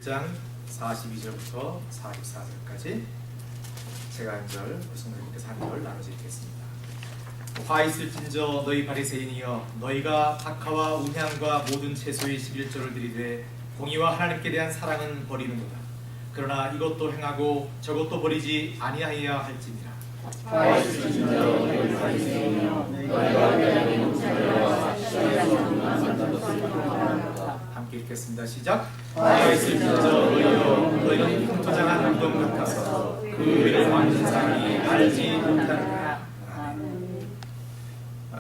1장 42절부터 44절까지 제가 한 절, 성도님께서 한 절 나눠서 읽겠습니다. 화 있을진저 너희 바리새인이여, 너희가 박하와 운향과 모든 채소의 11조를 드리되 공의와 하나님께 대한 사랑은 버리는도다. 그러나 이것도 행하고 저것도 버리지 아니하여야 할지니라. 화 있을진저 너희 바리새인이여, 너희가 하나님의 목자들과 함께 읽겠습니다. 시작. 화 있을진저 너희여, 너희는 풍토장한 무덤 같아서 그 위를 만든 사람이 알지 못하느니라.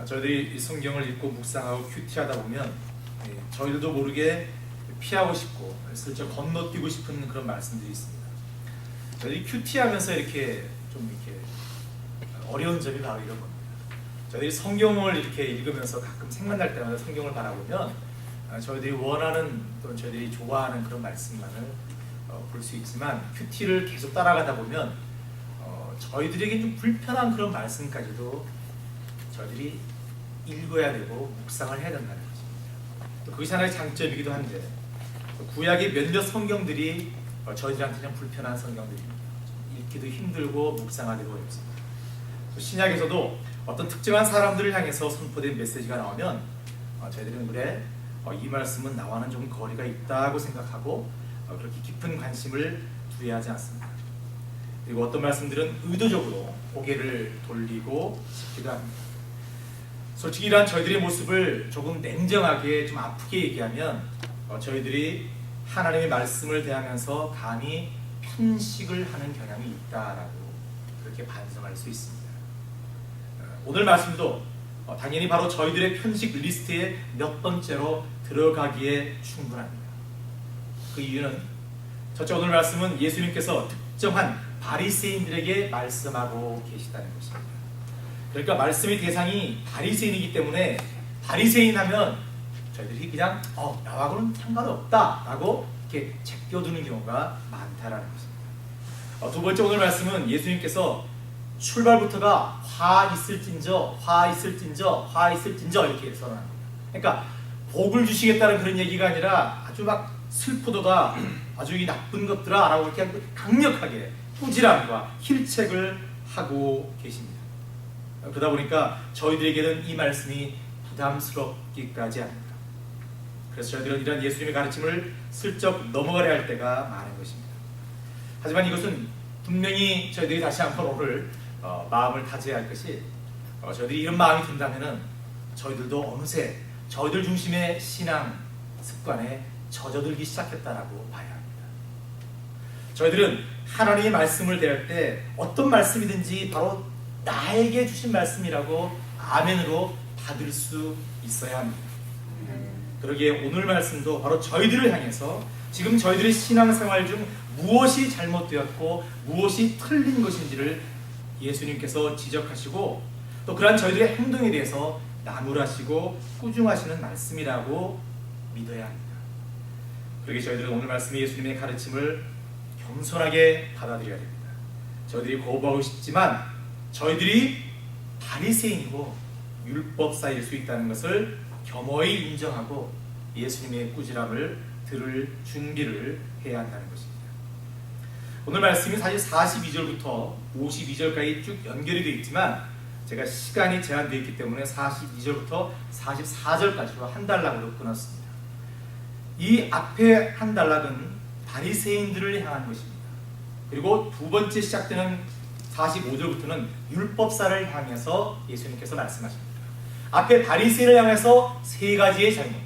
저희들이 이 성경을 읽고 묵상하고 큐티하다 보면 저희들도 모르게 피하고 싶고 슬쩍 건너뛰고 싶은 그런 말씀들이 있습니다. 저희들이 큐티하면서 이렇게 어려운 점이 바로 이런 겁니다. 저희들이 성경을 이렇게 읽으면서 가끔 생각날 때마다 성경을 바라보면 저희들이 원하는 또는 저희들이 좋아하는 그런 말씀만을 볼 수 있지만 큐티를 계속 따라가다 보면 저희들에게 좀 불편한 그런 말씀까지도 저희들이 읽어야 되고 묵상을 해야 된다는 것입니다. 또 그것이 하나의 장점이기도 한데 구약의 몇몇 성경들이 저희들한테는 불편한 성경들입니다. 읽기도 힘들고 묵상하기도 어렵습니다. 또 신약에서도 어떤 특정한 사람들을 향해서 선포된 메시지가 나오면 저희들은 그래 이 말씀은 나와는 좀 거리가 있다고 생각하고 그렇게 깊은 관심을 두어야 하지 않습니다. 그리고 어떤 말씀들은 의도적으로 고개를 돌리고 싶기도 합니다. 솔직히 이러한 저희들의 모습을 조금 냉정하게 좀 아프게 얘기하면 저희들이 하나님의 말씀을 대하면서 감히 편식을 하는 경향이 있다라고 그렇게 반성할 수 있습니다. 오늘 말씀도 당연히 바로 저희들의 편식 리스트에 몇 번째로 들어가기에 충분합니다. 그 이유는 첫째, 오늘 말씀은 예수님께서 특정한 바리새인들에게 말씀하고 계시다는 것입니다. 그러니까 말씀의 대상이 바리새인이기 때문에 바리새인 하면 저희들이 그냥 나하고는 상관없다 라고 이렇게 제껴두는 경우가 많다라는 것입니다. 두 번째, 오늘 말씀은 예수님께서 출발부터가 화 있을진저, 화 있을진저, 화 있을진저 이렇게 선언합니다. 그러니까 복을 주시겠다는 그런 얘기가 아니라 아주 막 슬프도다, 아주 이 나쁜 것들아 라고 이렇게 강력하게 꾸지람과 힐책을 하고 계십니다. 그러다 보니까 저희들에게는 이 말씀이 부담스럽기까지 합니다. 그래서 저희들은 이런 예수님의 가르침을 슬쩍 넘어가려 할 때가 많은 것입니다. 하지만 이것은 분명히 저희들이 다시 한번 오늘 마음을 다져야 할 것이 저희들이 이런 마음이 든다면 저희들도 어느새 저희들 중심의 신앙 습관에 젖어들기 시작했다라고 봐야 합니다. 저희들은 하나님의 말씀을 대할 때 어떤 말씀이든지 바로 나에게 주신 말씀이라고 아멘으로 받을 수 있어야 합니다. 그러기에 오늘 말씀도 바로 저희들을 향해서 지금 저희들의 신앙생활 중 무엇이 잘못되었고 무엇이 틀린 것인지를 예수님께서 지적하시고 또 그러한 저희들의 행동에 대해서 나무라시고 꾸중하시는 말씀이라고 믿어야 합니다. 그러기에 저희들은 오늘 말씀의 예수님의 가르침을 겸손하게 받아들여야 됩니다. 저희들이 거부하고 싶지만 저희들이 바리새인이고 율법사일 수 있다는 것을 겸허히 인정하고 예수님의 꾸지람을 들을 준비를 해야 한다는 것입니다. 오늘 말씀이 사실 42절부터 52절까지 쭉 연결이 되어 있지만 제가 시간이 제한되어 있기 때문에 42절부터 44절까지로 한 단락으로 끊었습니다. 이 앞에 한 단락은 바리새인들을 향한 것입니다. 그리고 두 번째 시작되는 45절부터는 율법사를 향해서 예수님께서 말씀하십니다. 앞에 바리새인을 향해서 세 가지의 잘못,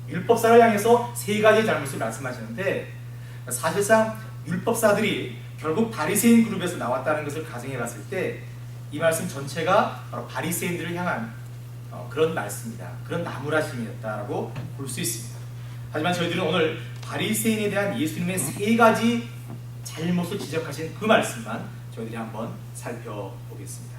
율법사를 향해서 세 가지의 잘못을 말씀하시는데 사실상 율법사들이 결국 바리새인 그룹에서 나왔다는 것을 가정해 봤을 때 이 말씀 전체가 바로 바리새인들을 향한 그런 말씀이다, 그런 나무라심이었다라고 볼 수 있습니다. 하지만 저희들은 오늘 바리새인에 대한 예수님의 세 가지 잘못을 지적하신 그 말씀만 저희들이 한번 살펴보겠습니다.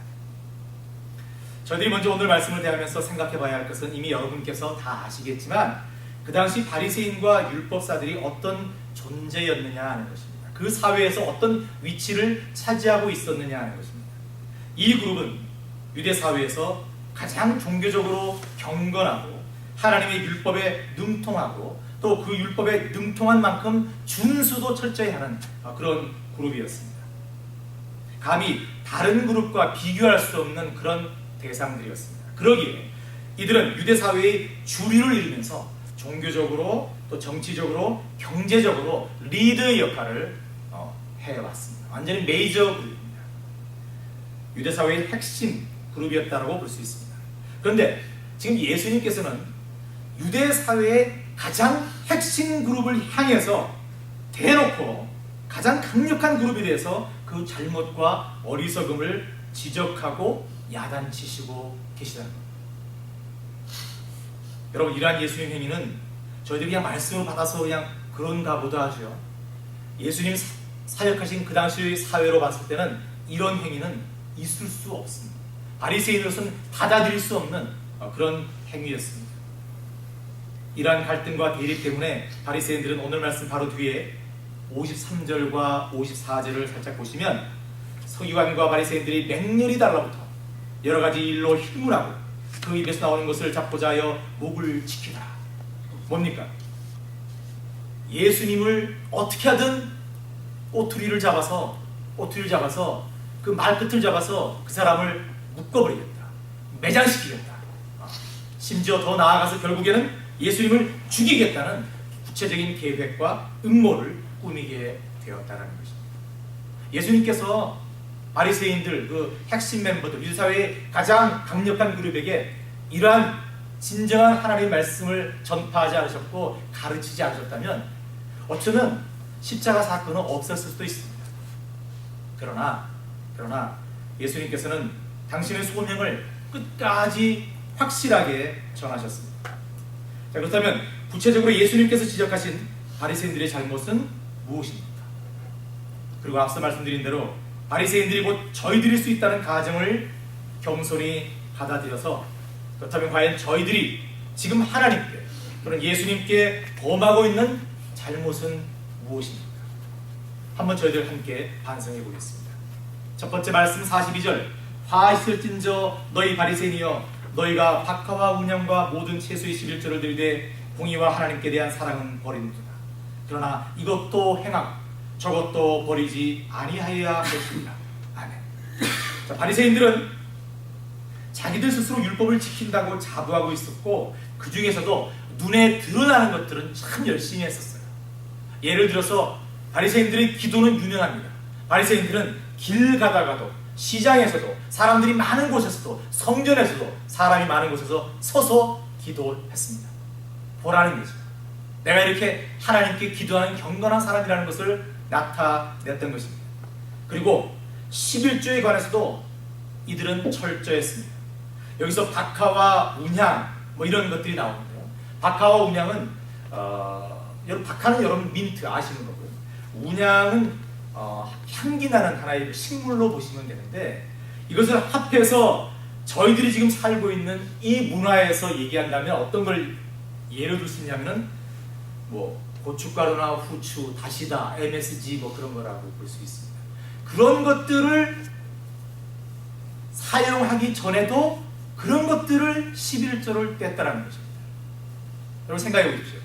저희들이 먼저 오늘 말씀을 대하면서 생각해 봐야 할 것은 이미 여러분께서 다 아시겠지만 그 당시 바리새인과 율법사들이 어떤 존재였느냐 하는 것입니다. 그 사회에서 어떤 위치를 차지하고 있었느냐 하는 것입니다. 이 그룹은 유대 사회에서 가장 종교적으로 경건하고 하나님의 율법에 능통하고 또 그 율법에 능통한 만큼 준수도 철저히 하는 그런 그룹이었습니다. 감히 다른 그룹과 비교할 수 없는 그런 대상들이었습니다. 그러기에 이들은 유대 사회의 주류를 이루면서 종교적으로 또 정치적으로 경제적으로 리더의 역할을 해왔습니다. 완전히 메이저 그룹입니다. 유대 사회의 핵심 그룹이었다고 볼 수 있습니다. 그런데 지금 예수님께서는 유대 사회의 가장 핵심 그룹을 향해서 대놓고 가장 강력한 그룹에 대해서 그 잘못과 어리석음을 지적하고 야단치시고 계시다는 겁니다. 여러분, 이러한 예수님 행위는 저희들이 그냥 말씀을 받아서 그냥 그런가 보다 하죠. 예수님 사역하신 그 당시 사회로 봤을 때는 이런 행위는 있을 수 없습니다. 바리새인으로서는 받아들일 수 없는 그런 행위였습니다. 이러한 갈등과 대립 때문에 바리새인들은 오늘 말씀 바로 뒤에 53절과 54절을 살짝 보시면 서기관과 바리새인들이 맹렬히 달라붙어 여러 가지 일로 hir문하고 그 입에서 나오는 것을 잡고자 하여 목을 지키라. 뭡니까? 예수님을 어떻게 하든 꼬투리를 잡아서 그 말끝을 잡아서 그 사람을 묶어버리겠다, 매장시키겠다, 심지어 더 나아가서 결국에는 예수님을 죽이겠다는 구체적인 계획과 음모를 꾸미게 되었다는 것입니다. 예수님께서 바리새인들, 그 핵심 멤버들, 유대사회의 가장 강력한 그룹에게 이러한 진정한 하나님의 말씀을 전파하지 않으셨고 가르치지 않으셨다면 어쩌면 십자가 사건은 없었을 수도 있습니다. 그러나 예수님께서는 당신의 소명을 끝까지 확실하게 전하셨습니다. 자, 그렇다면 구체적으로 예수님께서 지적하신 바리새인들의 잘못은 무엇입니까? 그리고 앞서 말씀드린 대로 바리새인들이 곧 저희들일 수 있다는 가정을 겸손히 받아들여서 그렇다면 과연 저희들이 지금 하나님께 또는 예수님께 범하고 있는 잘못은 무엇입니까? 한번 저희들 함께 반성해 보겠습니다. 첫 번째 말씀 42절, 화 있을진저 너희 바리새인이여 너희가 박하와 운양과 모든 채소의 11조를 들이되 공의와 하나님께 대한 사랑은 버리는도다. 그러나 이것도 행하고 저것도 버리지 아니하여야 할지니라. 아멘. 자, 바리새인들은 자기들 스스로 율법을 지킨다고 자부하고 있었고 그 중에서도 눈에 드러나는 것들은 참 열심히 했었어요. 예를 들어서 바리새인들의 기도는 유명합니다. 바리새인들은 길 가다가도 시장에서도 사람들이 많은 곳에서도 성전에서도 사람이 많은 곳에서 서서 기도했습니다. 보라는 거죠. 내가 이렇게 하나님께 기도하는 경건한 사람이라는 것을 나타냈던 것입니다. 그리고 11조에 관해서도 이들은 철저했습니다. 여기서 박하와 운향 뭐 이런 것들이 나오는데요. 박하와 운향은 박하는 여러분 민트 아시는 거고요. 운향은 향기 나는 하나의 식물로 보시면 되는데 이것을 합해서 저희들이 지금 살고 있는 이 문화에서 얘기한다면 어떤 걸 예로 들 수 있냐면은 뭐 고춧가루나 후추, 다시다, MSG 뭐 그런 거라고 볼 수 있습니다. 그런 것들을 사용하기 전에도 그런 것들을 11조를 뗐다라는 것입니다. 여러분 생각해 보십시오.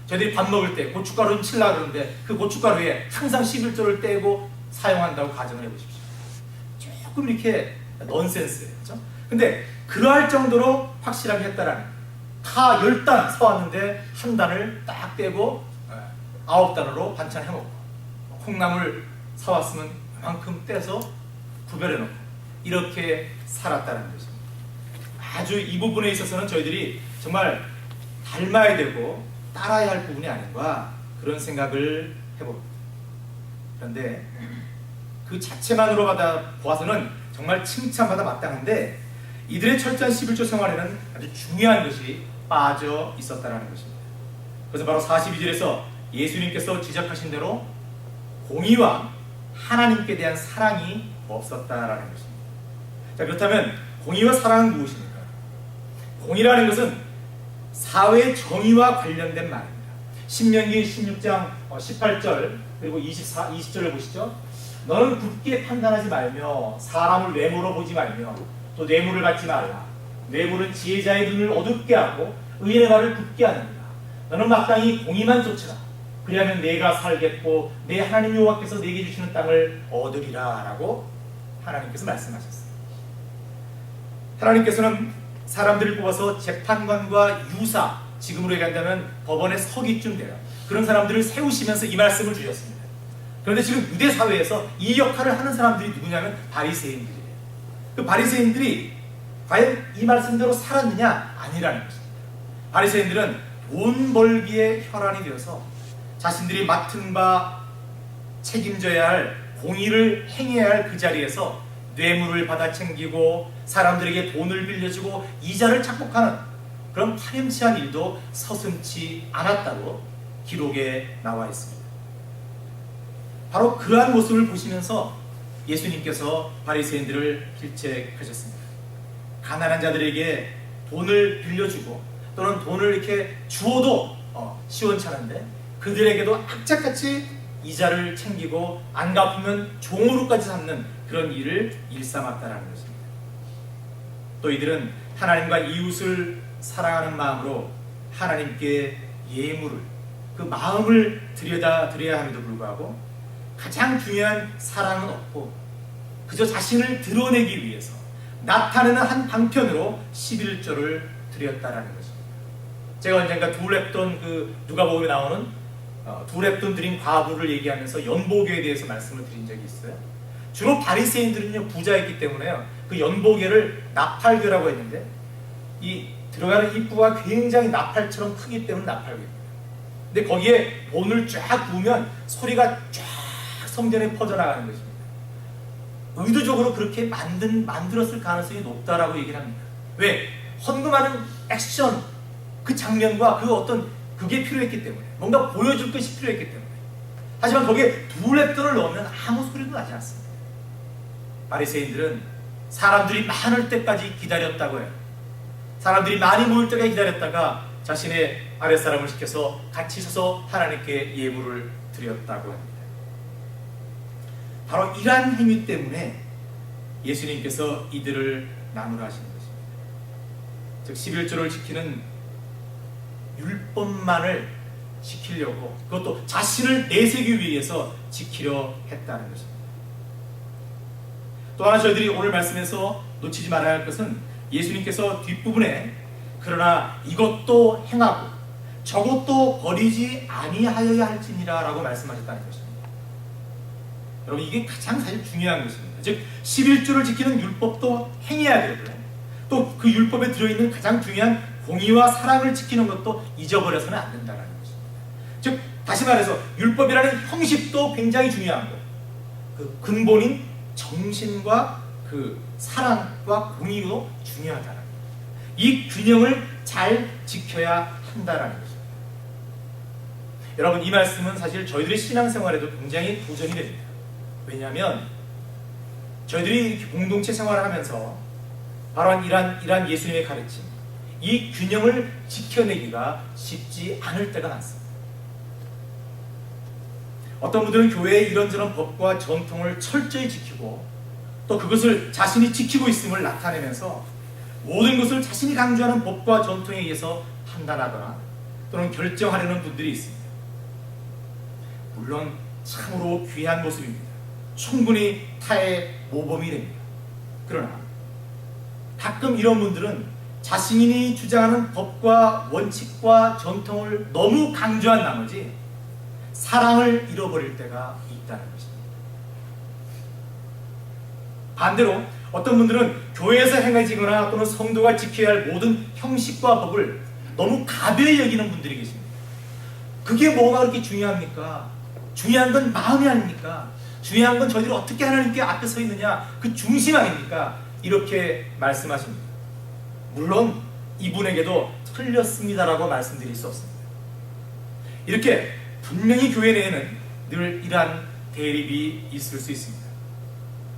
저희들이 밥 먹을 때 고춧가루를 칠라 그러는데 그 고춧가루에 항상 11조를 떼고 사용한다고 가정을 해보십시오. 조금 이렇게 넌센스예요. 그렇죠? 근데 그러할 정도로 확실하게 했다라는 거예요. 다 10단 사왔는데 한 단을 딱 떼고 9단으로 반찬 해먹고 콩나물 사왔으면 그만큼 떼서 구별해놓고 이렇게 살았다는 것입니다. 아주 이 부분에 있어서는 저희들이 정말 닮아야 되고 따라야 할 부분이 아닌가 그런 생각을 해봅니다. 그런데 그 자체만으로 보아서는 정말 칭찬받아 마땅한데 이들의 철저한 11조 생활에는 아주 중요한 것이 빠져 있었다는 것입니다. 그래서 바로 42절에서 예수님께서 지적하신 대로 공의와 하나님께 대한 사랑이 없었다라는 것입니다. 자, 그렇다면 공의와 사랑은 무엇입니까? 공의라는 것은 사회 정의와 관련된 말입니다. 신명기 16장 18절 그리고 20절을 보시죠. 너는 굳게 판단하지 말며 사람을 외모로 보지 말며 또 뇌물을 받지 말라. 뇌물은 지혜자의 눈을 어둡게 하고 의인의 말을 굳게 하느니라. 너는 마땅히 공의만 쫓으라. 그리하면 내가 살겠고 내 하나님 여호와께서 내게 주시는 땅을 얻으리라 라고 하나님께서 말씀하셨어요. 하나님께서는 사람들을 뽑아서 재판관과 유사, 지금으로 얘기한다면 법원에 서기쯤 돼요. 그런 사람들을 세우시면서 이 말씀을 주셨습니다. 그런데 지금 유대 사회에서 이 역할을 하는 사람들이 누구냐면 바리새인들이에요. 그 바리새인들이 과연 이 말씀대로 살았느냐? 아니라는 것입니다. 바리새인들은 돈 벌기에 혈안이 되어서 자신들이 맡은 바 책임져야 할 공의를 행해야 할 그 자리에서 뇌물을 받아 챙기고 사람들에게 돈을 빌려주고 이자를 착복하는 그런 파렴치한 일도 서슴지 않았다고 기록에 나와 있습니다. 바로 그러한 모습을 보시면서 예수님께서 바리새인들을 질책하셨습니다. 가난한 자들에게 돈을 빌려주고 또는 돈을 이렇게 주어도 시원찮은데 그들에게도 악착같이 이자를 챙기고 안 갚으면 종으로까지 삼는 그런 일을 일삼았다라는 것입니다. 또 이들은 하나님과 이웃을 사랑하는 마음으로 하나님께 예물을, 그 마음을 드려야 함에도 불구하고 가장 중요한 사랑은 없고 그저 자신을 드러내기 위해서 나타내는 한 방편으로 11조를 드렸다라는 것입니다. 제가 언젠가 두렙돈, 그 누가복음에 나오는 두렙돈 드린 과부를 얘기하면서 연보계에 대해서 말씀을 드린 적이 있어요. 주로 바리새인들은요 부자였기 때문에요 그 연보계를 나팔계라고 했는데 이 들어가는 입구가 굉장히 나팔처럼 크기 때문에 나팔계입니다. 근데 거기에 돈을 쫙 부으면 소리가 쫙 성전에 퍼져나가는 것입니다. 의도적으로 그렇게 만들었을 가능성이 높다라고 얘기를 합니다. 왜? 헌금하는 액션, 그 장면과 그 어떤 그게 필요했기 때문에, 뭔가 보여줄 것이 필요했기 때문에. 하지만 거기에 두렙돈을 넣으면 아무 소리도 나지 않습니다. 바리새인들은 사람들이 많을 때까지 기다렸다고 해요. 사람들이 많이 모일 때까지 기다렸다가 자신의 아랫사람을 시켜서 같이 서서 하나님께 예물을 드렸다고 합니다. 바로 이러한 행위 때문에 예수님께서 이들을 나누라 하시는 것입니다. 즉 11조를 지키는 율법만을 지키려고, 그것도 자신을 내세우기 위해서 지키려 했다는 것입니다. 또 하나 저희들이 오늘 말씀에서 놓치지 말아야 할 것은 예수님께서 뒷부분에 그러나 이것도 행하고 저것도 버리지 아니하여야 할지니라 라고 말씀하셨다는 것입니다. 여러분 이게 가장 사실 중요한 것입니다. 즉 11조를 지키는 율법도 행해야 되고요. 또 그 율법에 들어있는 가장 중요한 공의와 사랑을 지키는 것도 잊어버려서는 안 된다는 것입니다. 즉 다시 말해서 율법이라는 형식도 굉장히 중요한 것, 그 근본인 정신과 그 사랑과 공의도 중요하다는 것, 이 균형을 잘 지켜야 한다는 것입니다. 여러분 이 말씀은 사실 저희들의 신앙생활에도 굉장히 도전이 됩니다. 왜냐하면 저희들이 공동체 생활을 하면서 바로 이러한 예수님의 가르침, 이 균형을 지켜내기가 쉽지 않을 때가 많습니다. 어떤 분들은 교회의 이런저런 법과 전통을 철저히 지키고 또 그것을 자신이 지키고 있음을 나타내면서 모든 것을 자신이 강조하는 법과 전통에 의해서 판단하거나 또는 결정하려는 분들이 있습니다. 물론 참으로 귀한 모습입니다. 충분히 타의 모범이 됩니다. 그러나 가끔 이런 분들은 자신이 주장하는 법과 원칙과 전통을 너무 강조한 나머지 사랑을 잃어버릴 때가 있다는 것입니다. 반대로 어떤 분들은 교회에서 행해지거나 또는 성도가 지켜야 할 모든 형식과 법을 너무 가벼이 여기는 분들이 계십니다. 그게 뭐가 그렇게 중요합니까? 중요한 건 마음이 아닙니까? 중요한 건 저희들이 어떻게 하나님께 앞에 서 있느냐, 그 중심 아닙니까? 이렇게 말씀하십니다. 물론 이분에게도 틀렸습니다라고 말씀드릴 수 없습니다. 이렇게 분명히 교회 내에는 늘 이러한 대립이 있을 수 있습니다.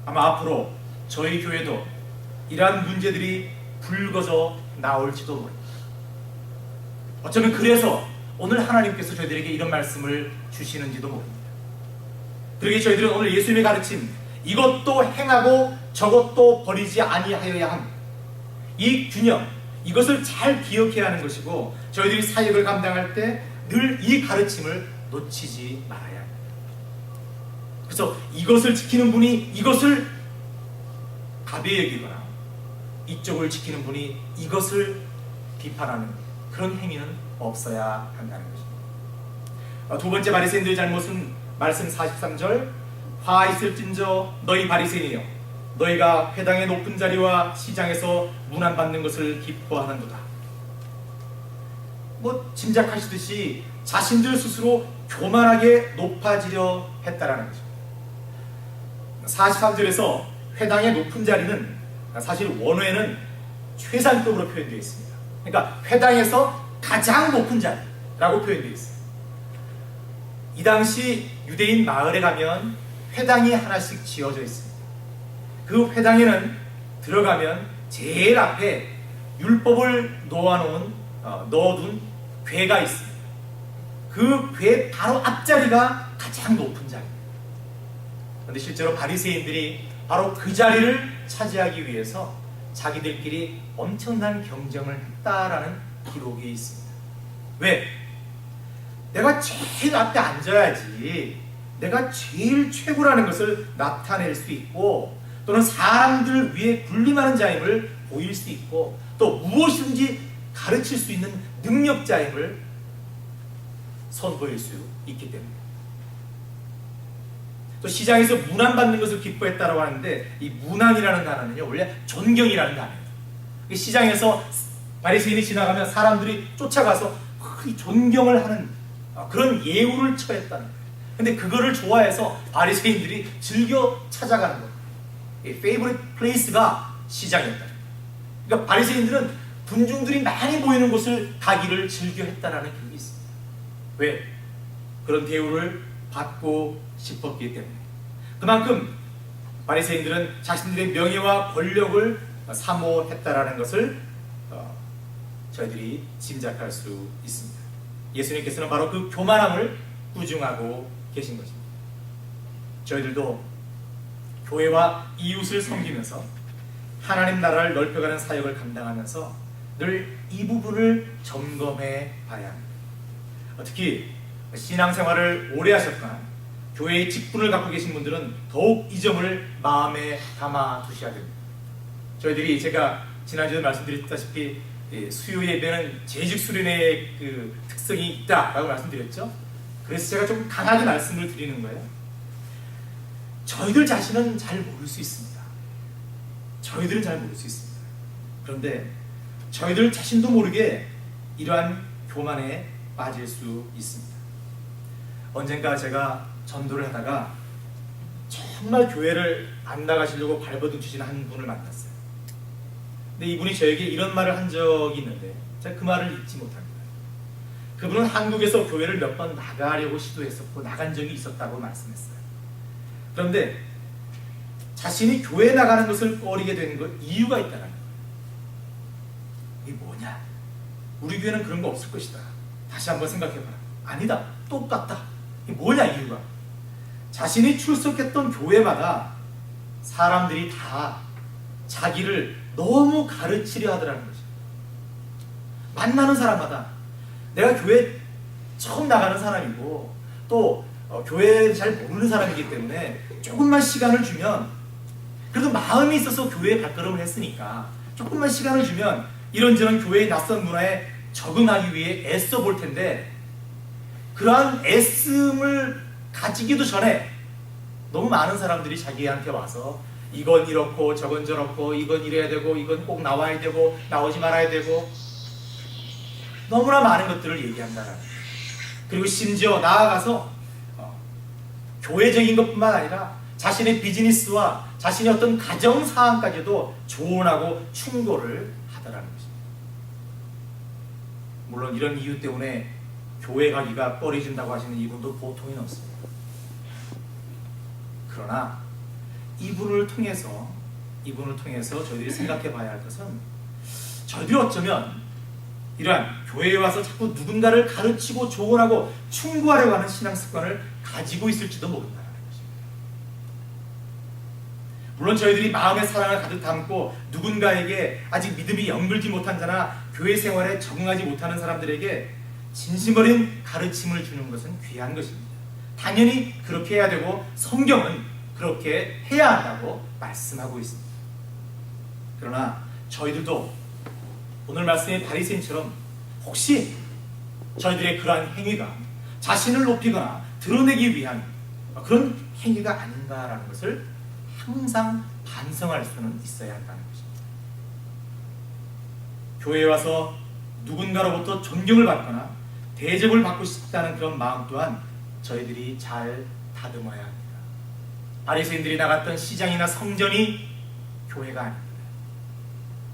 아마 앞으로 저희 교회도 이러한 문제들이 불거져 나올지도 모릅니다. 어쩌면 그래서 오늘 하나님께서 저희들에게 이런 말씀을 주시는지도 모릅니다. 그러기에 저희들은 오늘 예수님의 가르침, 이것도 행하고 저것도 버리지 아니하여야 함, 이 균형, 이것을 잘 기억해야 하는 것이고, 저희들이 사역을 감당할 때 늘 이 가르침을 놓치지 말아야 합니다. 그래서 이것을 지키는 분이 이것을 가벼이 여기거나 이쪽을 지키는 분이 이것을 비판하는 그런 행위는 없어야 한다는 것입니다. 두 번째 바리새인들의 잘못은 말씀 43절, 화 있을진저 너희 바리새인이여, 너희가 회당의 높은 자리와 시장에서 문안받는 것을 기뻐하는도다. 짐작하시듯이 자신들 스스로 교만하게 높아지려 했다라는 거죠. 43절에서 회당의 높은 자리는 사실 원어에는 최상급으로 표현되어 있습니다. 그러니까 회당에서 가장 높은 자리라고 표현되어 있어요. 이 당시 유대인 마을에 가면 회당이 하나씩 지어져 있습니다. 그 회당에는 들어가면 제일 앞에 율법을 넣어둔 궤가 있습니다. 그 궤 바로 앞자리가 가장 높은 자리입니다. 그런데 실제로 바리새인들이 바로 그 자리를 차지하기 위해서 자기들끼리 엄청난 경쟁을 했다라는 기록이 있습니다. 왜? 내가 제일 앞에 앉아야지 내가 제일 최고라는 것을 나타낼 수 있고, 또는 사람들 위에 군림하는 자임을 보일 수 있고, 또 무엇이든지 가르칠 수 있는 능력자임을 선보일 수 있기 때문에. 또 시장에서 문안받는 것을 기뻐했다라고 하는데, 이 문안이라는 단어는요 원래 존경이라는 단어예요. 시장에서 바리새인이 지나가면 사람들이 쫓아가서 존경을 하는 그런 예우를 처했다는 거예요. 근데 그거를 좋아해서 바리새인들이 즐겨 찾아가는 거예요. 페이보릿 플레이스가 시장이었다. 그러니까 바리새인들은 군중들이 많이 모이는 곳을 가기를 즐겨 했다라는 기록이 있습니다. 왜? 그런 대우를 받고 싶었기 때문에. 그만큼 바리새인들은 자신들의 명예와 권력을 사모했다라는 것을 저희들이 짐작할 수 있습니다. 예수님께서는 바로 그 교만함을 부증하고 계신 것입니다. 저희들도 교회와 이웃을 섬기면서 하나님 나라를 넓혀가는 사역을 감당하면서 늘 이 부분을 점검해 봐야 합니다. 특히 신앙생활을 오래 하셨거나 교회의 직분을 갖고 계신 분들은 더욱 이 점을 마음에 담아 두셔야 됩니다. 저희들이 제가 지난주에 말씀드렸다시피 수요 예배는 재직 수련회의 그 특성이 있다라고 말씀드렸죠. 그래서 제가 좀 강하게 말씀을 드리는 거예요. 저희들 자신은 잘 모를 수 있습니다. 저희들은 잘 모를 수 있습니다. 그런데 저희들 자신도 모르게 이러한 교만에 빠질 수 있습니다. 언젠가 제가 전도를 하다가 정말 교회를 안 나가시려고 발버둥 치시는 한 분을 만났어요. 근데 이분이 저에게 이런 말을 한 적이 있는데 제가 그 말을 잊지 못합니다. 그분은 한국에서 교회를 몇 번 나가려고 시도했었고 나간 적이 있었다고 말씀했어요. 그런데 자신이 교회 나가는 것을 꺼리게 되는 이유가 있다는 거예요. 이게 뭐냐? 우리 교회는 그런 거 없을 것이다. 다시 한번 생각해봐라. 아니다. 똑같다. 이게 뭐냐 이유가? 자신이 출석했던 교회마다 사람들이 다 자기를 너무 가르치려 하더라는 거죠. 만나는 사람마다 내가 교회 처음 나가는 사람이고 또 교회 잘 모르는 사람이기 때문에 조금만 시간을 주면, 그래도 마음이 있어서 교회에 발걸음을 했으니까 조금만 시간을 주면 이런저런 교회의 낯선 문화에 적응하기 위해 애써 볼 텐데, 그러한 애씀을 가지기도 전에 너무 많은 사람들이 자기한테 와서 이건 이렇고 저건 저렇고 이건 이래야 되고 이건 꼭 나와야 되고 나오지 말아야 되고 너무나 많은 것들을 얘기한다는 거예요. 그리고 심지어 나아가서 교회적인 것뿐만 아니라 자신의 비즈니스와 자신의 어떤 가정 사항까지도 조언하고 충고를 하더라는 것입니다. 물론 이런 이유 때문에 교회 가기가 꺼려진다고 하시는 이분도 보통이 없습니다. 그러나 이분을 통해서 저희들이 생각해 봐야 할 것은, 저희들이 어쩌면 이러한 교회에 와서 자꾸 누군가를 가르치고 조언하고 충고하려고 하는 신앙 습관을 가지고 있을지도 모른다는 것입니다. 물론 저희들이 마음의 사랑을 가득 담고 누군가에게 아직 믿음이 연결지 못한 자나 교회 생활에 적응하지 못하는 사람들에게 진심 어린 가르침을 주는 것은 귀한 것입니다. 당연히 그렇게 해야 되고 성경은 그렇게 해야 한다고 말씀하고 있습니다. 그러나 저희들도 오늘 말씀의 바리새인처럼 혹시 저희들의 그러한 행위가 자신을 높이거나 드러내기 위한 그런 행위가 아닌가라는 것을 항상 반성할 수는 있어야 한다는 것입니다. 교회에 와서 누군가로부터 존경을 받거나 대접을 받고 싶다는 그런 마음 또한 저희들이 잘 다듬어야 합니다. 바리새인들이 나갔던 시장이나 성전이 교회가 아닙니다.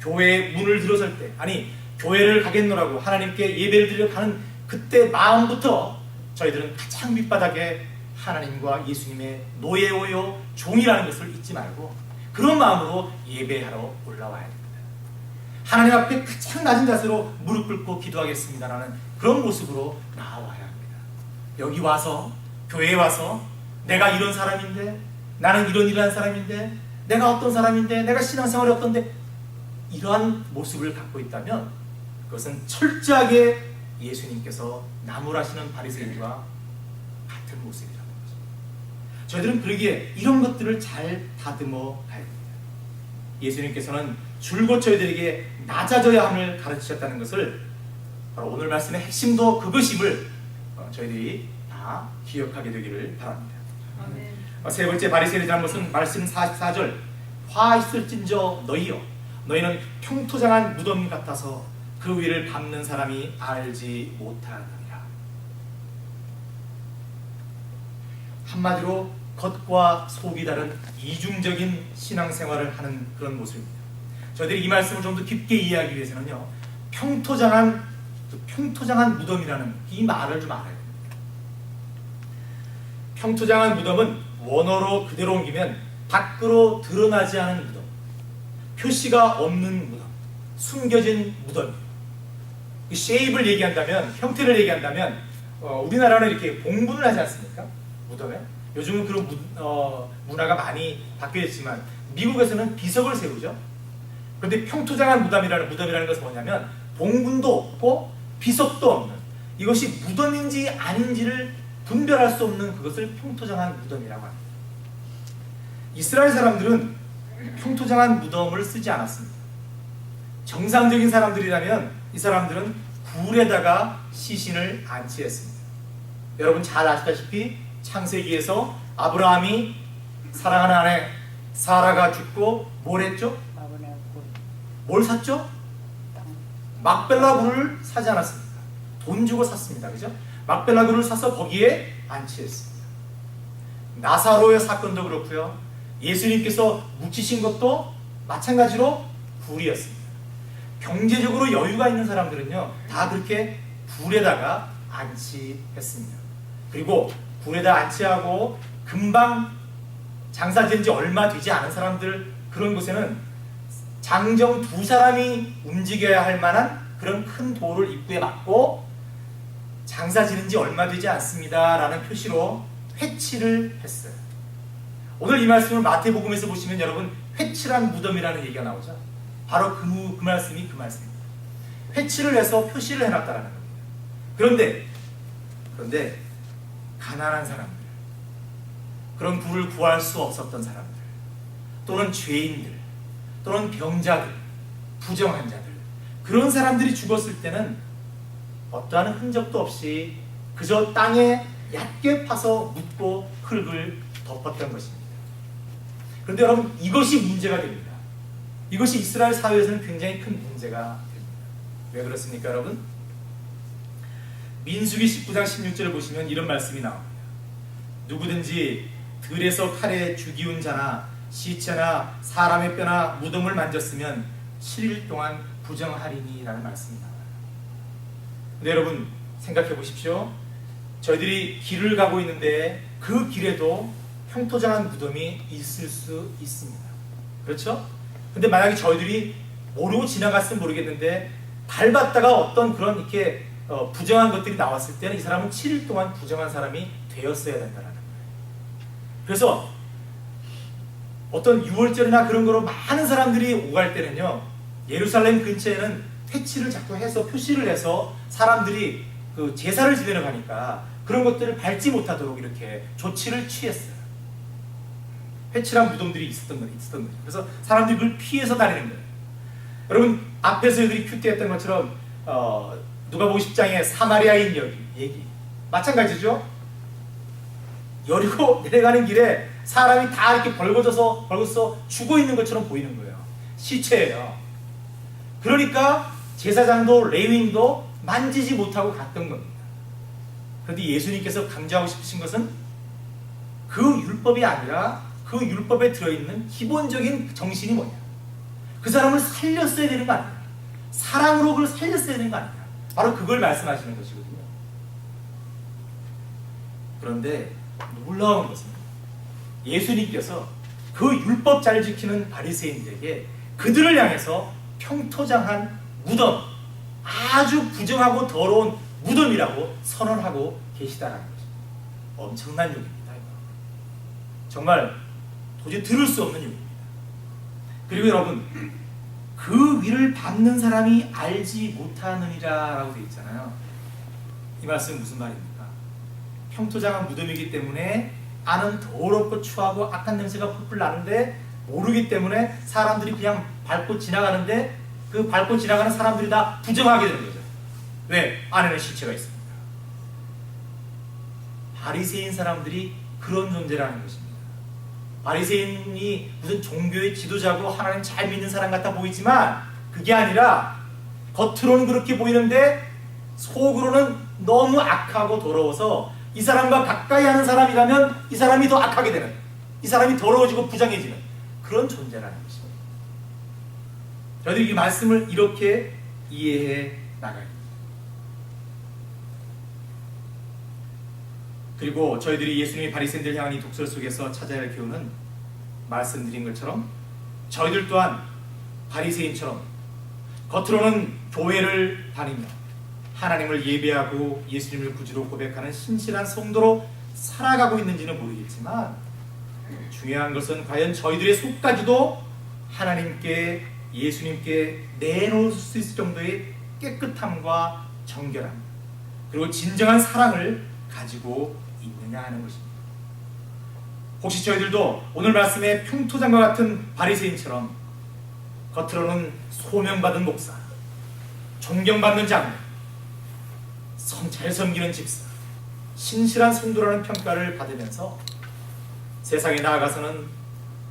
교회에 문을 들어설 때, 아니 교회를 가겠노라고 하나님께 예배를 드려 가는 그때 마음부터 저희들은 가장 밑바닥에 하나님과 예수님의 노예오요 종이라는 것을 잊지 말고 그런 마음으로 예배하러 올라와야 됩니다. 하나님 앞에 가장 낮은 자세로 무릎 꿇고 기도하겠습니다라는 그런 모습으로 나와야 합니다. 여기 와서, 교회에 와서 내가 이런 사람인데, 나는 이런 사람인데, 내가 어떤 사람인데, 내가 신앙생활이 어떤데, 이러한 모습을 갖고 있다면 그것은 철저하게 예수님께서 나무라시는 바리새인과 같은 모습이라는 거죠. 저희들은 그러기에 이런 것들을 잘 다듬어 가야 됩니다. 예수님께서는 줄곧 저희들에게 낮아져야 함을 가르치셨다는 것을 바로 오늘 말씀의 핵심도 그것임을 저희들이 다 기억하게 되기를 바랍니다. 아멘. 세 번째 바리새인의 잘못은 말씀 44절 화 있을진저 너희여 너희는 평토장한 무덤 같아서 그 위를 밟는 사람이 알지 못하느니라. 한마디로 겉과 속이 다른 이중적인 신앙생활을 하는 그런 모습입니다. 저희들이 이 말씀을 좀 더 깊게 이해하기 위해서는요, 평토장한 무덤이라는 이 말을 좀 알아야 됩니다. 평토장한 무덤은 원어로 그대로 옮기면 밖으로 드러나지 않은 무덤, 표시가 없는 무덤, 숨겨진 무덤. 쉐입을 얘기한다면, 형태를 얘기한다면 우리나라는 이렇게 봉분을 하지 않습니까? 무덤에. 요즘은 그런 문화가 많이 바뀌었지만 미국에서는 비석을 세우죠. 그런데 평토장한 무덤이라는 것은 뭐냐면 봉분도 없고 비석도 없는, 이것이 무덤인지 아닌지를 분별할 수 없는 그것을 평토장한 무덤이라고 합니다. 이스라엘 사람들은 평토장한 무덤을 쓰지 않았습니다. 정상적인 사람들이라면 이 사람들은 굴에다가 시신을 안치했습니다. 여러분 잘 아시다시피 창세기에서 아브라함이 사랑하는 아내 사라가 죽고 뭘 했죠? 뭘 샀죠? 막벨라 굴을 사지 않았습니까? 돈 주고 샀습니다. 그죠? 막벨라 굴을 사서 거기에 안치했습니다. 나사로의 사건도 그렇고요. 예수님께서 묻히신 것도 마찬가지로 굴이었습니다. 경제적으로 여유가 있는 사람들은요, 다 그렇게 굴에다가 안치했습니다. 그리고 굴에다 안치하고 금방 장사 지은 지 얼마 되지 않은 사람들, 그런 곳에는 장정 두 사람이 움직여야 할 만한 그런 큰 돌을 입구에 막고 장사 지은 지 얼마 되지 않습니다 라는 표시로 회치를 했어요. 오늘 이 말씀을 마태복음에서 보시면 여러분 회칠한 무덤이라는 얘기가 나오죠. 바로 그 말씀이 그 말씀입니다. 회치를 해서 표시를 해놨다는 겁니다. 그런데 가난한 사람들, 그런 굴을 구할 수 없었던 사람들, 또는 죄인들, 또는 병자들, 부정한 자들, 그런 사람들이 죽었을 때는 어떠한 흔적도 없이 그저 땅에 얕게 파서 묻고 흙을 덮었던 것입니다. 그런데 여러분 이것이 문제가 됩니다. 이것이 이스라엘 사회에서는 굉장히 큰 문제가 됩니다. 왜 그렇습니까 여러분? 민수기 19장 16절을 보시면 이런 말씀이 나옵니다. 누구든지 들에서 칼에 죽이운 자나 시체나 사람의 뼈나 무덤을 만졌으면 7일 동안 부정하리니 라는 말씀이 나와요. 근데 여러분 생각해 보십시오. 저희들이 길을 가고 있는데 그 길에도 평토장한 무덤이 있을 수 있습니다. 그렇죠? 근데 만약에 저희들이 모르고 지나갔으면 모르겠는데 밟았다가 어떤 그런 이렇게 부정한 것들이 나왔을 때는 이 사람은 7일 동안 부정한 사람이 되었어야 된다는 거예요. 그래서 어떤 유월절이나 그런 거로 많은 사람들이 오갈 때는요, 예루살렘 근처에는 퇴치를 자꾸 해서 표시를 해서 사람들이 그 제사를 지내러 가니까 그런 것들을 밟지 못하도록 이렇게 조치를 취했어요. 회칠한 무덤들이 있었던 거죠. 그래서 사람들이 그걸 피해서 다니는 거예요. 여러분, 앞에서 애들이 큐티했던 것처럼 누가복음 10장의 사마리아인 얘기 마찬가지죠. 여리고 내려가는 길에 사람이 다 이렇게 벌거져서 죽어 있는 것처럼 보이는 거예요. 시체예요. 그러니까 제사장도 레위인도 만지지 못하고 갔던 겁니다. 그런데 예수님께서 강조하고 싶으신 것은 그 율법이 아니라 그 율법에 들어있는 기본적인 정신이 뭐냐, 그 사람을 살렸어야 되는 거 아니냐, 사랑으로 그걸 살렸어야 되는 거 아니냐, 바로 그걸 말씀하시는 것이거든요. 그런데 놀라운 것은 예수님께서 그 율법 잘 지키는 바리새인들에게 그들을 향해서 평토장한 무덤, 아주 부정하고 더러운 무덤이라고 선언하고 계시다는 거죠. 엄청난 얘기입니다. 정말 도저히 들을 수 없는 얘기입니다. 그리고 여러분, 그 위를 밟는 사람이 알지 못하느니라 라고 되어 있잖아요. 이 말씀은 무슨 말입니까? 평토장한 무덤이기 때문에 안은 더럽고 추하고 악한 냄새가 풀풀 나는데 모르기 때문에 사람들이 그냥 밟고 지나가는데 그 밟고 지나가는 사람들이 다 부정하게 되는 거죠. 왜? 안에는 시체가 있습니다. 바리새인 사람들이 그런 존재라는 것입니다. 바리새인이 무슨 종교의 지도자고 하나님 잘 믿는 사람 같아 보이지만 그게 아니라 겉으로는 그렇게 보이는데 속으로는 너무 악하고 더러워서 이 사람과 가까이 하는 사람이라면 이 사람이 더 악하게 되는, 이 사람이 더러워지고 부정해지는 그런 존재라는 것입니다. 저희들이 이 말씀을 이렇게 이해해 나가야 됩니다. 그리고 저희들이 예수님이 바리새인들 향한 이 독설 속에서 찾아야 할 교훈은 말씀드린 것처럼 저희들 또한 바리새인처럼 겉으로는 교회를 다니며 하나님을 예배하고 예수님을 구주로 고백하는 신실한 성도로 살아가고 있는지는 모르겠지만 중요한 것은 과연 저희들의 속까지도 하나님께, 예수님께 내놓을 수 있을 정도의 깨끗함과 정결함, 그리고 진정한 사랑을 가지고 있느냐 하는 것입니다. 혹시 저희들도 오늘 말씀의 평토장과 같은 바리새인처럼 겉으로는 소명받은 목사, 존경받는 장로, 잘 섬기는 집사, 신실한 성도라는 평가를 받으면서 세상에 나아가서는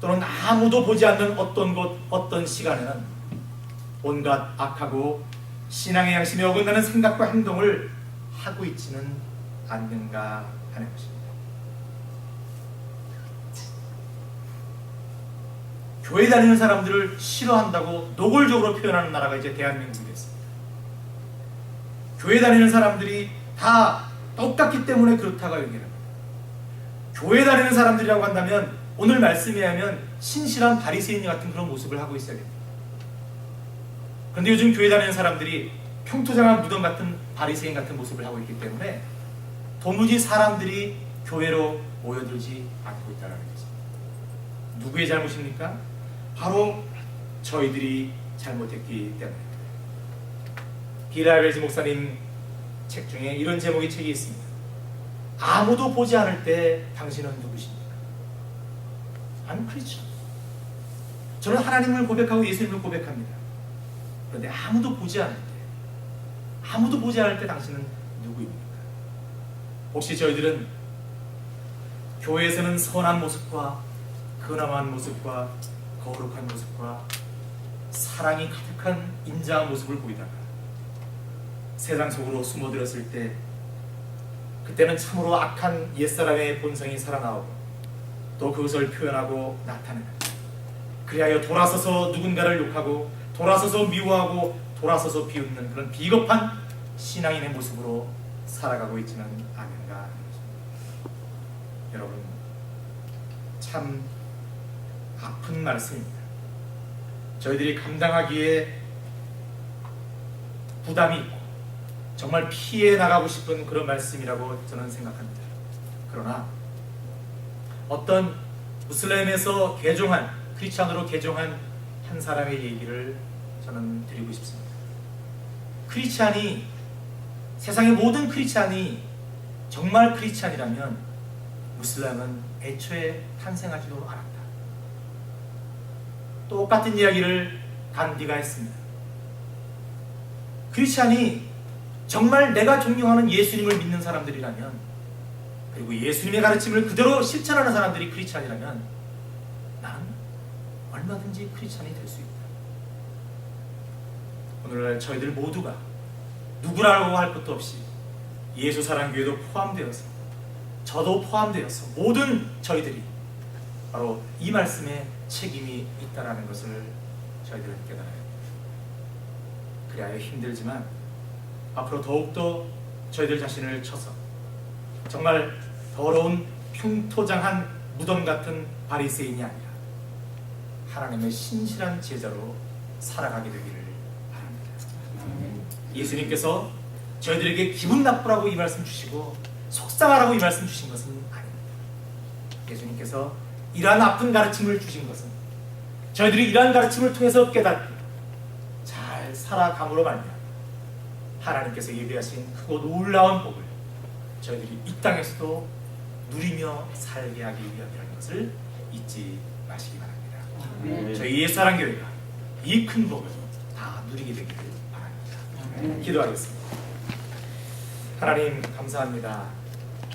또는 아무도 보지 않는 어떤 곳, 어떤 시간에는 온갖 악하고 신앙의 양심에 어긋나는 생각과 행동을 하고 있지는 않는가 하는 것입니다. 교회 다니는 사람들을 싫어한다고 노골적으로 표현하는 나라가 이제 대한민국이 됐습니다. 교회 다니는 사람들이 다 똑같기 때문에 그렇다고 얘기합니다. 교회 다니는 사람들이라고 한다면 오늘 말씀에 하면 신실한 바리새인 같은 그런 모습을 하고 있어야 됩니다. 그런데 요즘 교회 다니는 사람들이 평토장한 무덤 같은 바리새인 같은 모습을 하고 있기 때문에 도무지 사람들이 교회로 모여들지 않고 있다는 것입니다. 누구의 잘못입니까? 바로 저희들이 잘못했기 때문입니다. 빌라벨즈 목사님 책 중에 이런 제목의 책이 있습니다. 아무도 보지 않을 때 당신은 누구십니까? I'm Christian. 저는 하나님을 고백하고 예수님을 고백합니다. 그런데 아무도 보지 않을 때 당신은 누구입니까? 혹시 저희들은 교회에서는 선한 모습과 근엄한 모습과 거룩한 모습과 사랑이 가득한 인자한 모습을 보이다가 세상 속으로 숨어들었을 때 그때는 참으로 악한 옛사람의 본성이 살아나오고 또 그것을 표현하고 나타내는, 그리하여 돌아서서 누군가를 욕하고 돌아서서 미워하고 돌아서서 비웃는 그런 비겁한 신앙인의 모습으로 살아가고 있지는 않은가 하는 것입니다. 여러분, 참 아픈 말씀입니다. 저희들이 감당하기에 부담이 있고 정말 피해 나가고 싶은 그런 말씀이라고 저는 생각합니다. 그러나 어떤 무슬림에서 개종한, 크리스찬으로 개종한 한 사람의 얘기를 저는 드리고 싶습니다. 크리스찬이, 세상의 모든 크리스찬이 정말 크리스찬이라면 무슬림은 애초에 탄생하지도 않았다. 똑같은 이야기를 간디가 했습니다. 크리스찬이 정말 내가 존경하는 예수님을 믿는 사람들이라면, 그리고 예수님의 가르침을 그대로 실천하는 사람들이 크리스찬이라면 나는 얼마든지 크리스찬이 될 수 있다. 오늘날 저희들 모두가 누구라고 할 것도 없이 예수사랑교회도 포함되어서, 저도 포함되어서 모든 저희들이 바로 이 말씀에 책임이 있다는 것을 저희들은 깨달아야 합니다. 그리하여 힘들지만 앞으로 더욱더 저희들 자신을 쳐서 정말 더러운 흉토장한 무덤 같은 바리새인이 아니라 하나님의 신실한 제자로 살아가게 되기를 바랍니다. 예수님께서 저희들에게 기분 나쁘라고 이 말씀 주시고 속상하라고 이 말씀 주신 것은 아닙니다. 예수님께서 이러한 나쁜 가르침을 주신 것은 저희들이 이러한 가르침을 통해서 깨닫고 잘 살아감으로 말미암아 하나님께서 예비하신 크고 놀라운 복을 저희들이 이 땅에서도 누리며 살게 하기 위함이라는 것을 잊지 마시기 바랍니다. 저희 예수사랑교회가 이 큰 복을 다 누리게 되기를 바랍니다. 기도하겠습니다. 하나님 감사합니다.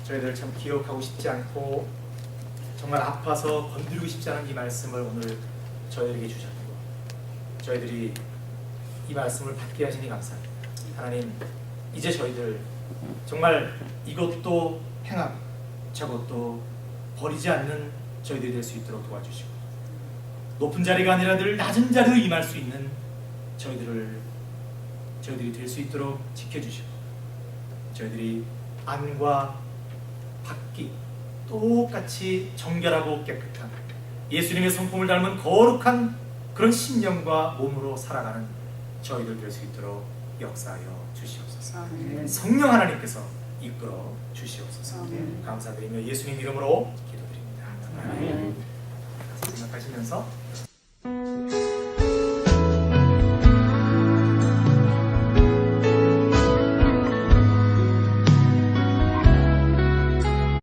저희들 참 기억하고 싶지 않고 정말 아파서 건드리고 싶지 않은 이 말씀을 오늘 저희들에게 주셨고 저희들이 이 말씀을 받게 하시니 감사합니다. 하나님, 이제 저희들 정말 이것도 행하고 저것도 버리지 않는 저희들이 될 수 있도록 도와주시고 높은 자리가 아니라 늘 낮은 자리로 임할 수 있는 저희들이 될 수 있도록 지켜주시고 저희들이 안과 밖이 똑같이 정결하고 깨끗한 예수님의 성품을 닮은 거룩한 그런 심령과 몸으로 살아가는 저희들 될 수 있도록 역사하여 주시옵소서. 성령 하나님께서 이끌어 주시옵소서. 감사드리며 예수님 이름으로 기도드립니다. 생각하시면서